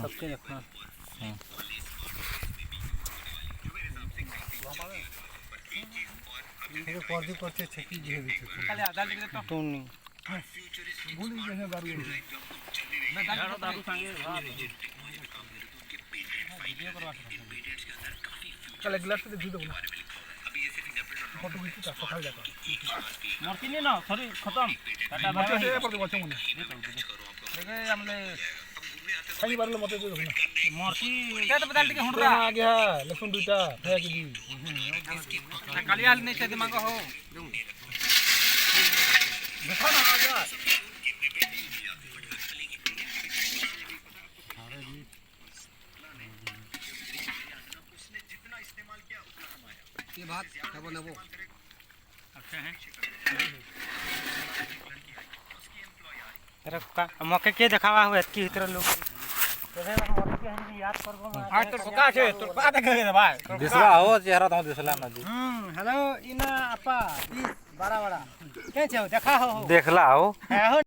सबके रखना ಇದು ಕೊರ್ದಿ ಕೊರ್ತಿ ಚಕ್ಕಿ ಜಿಹೆ खाली आधा लीटर तो तुम नहीं ಗುಳಿ ಜನೆ ದಾರು मैं दारू सांगे वीडियो करवा कल ग्लास से दूध बोला फोटो खींची था सकाल जाता मरती नहीं ना सॉरी खत्म टाटा बाय मते से पर बच्चे मुने देखे हमने सही बार लो मते दे ना मरती क्या तो बदल के हुंडरा आ गया लहसुन दूटा है कि जी काली हाल नहीं से दिमाग हो देखा ना आ गया ये बात नबो नबो अच्छा है तेरा का मौके के दिखावा हुआ की तरह लोग तेरे मौके के हम याद करबो आज तो पका छे तो पका देखे भाई दिसला हो चेहरा तो दिसला ना जी हेलो इना अपा 20 बड़ा बड़ा के छौ देखा हो देखला हो है हो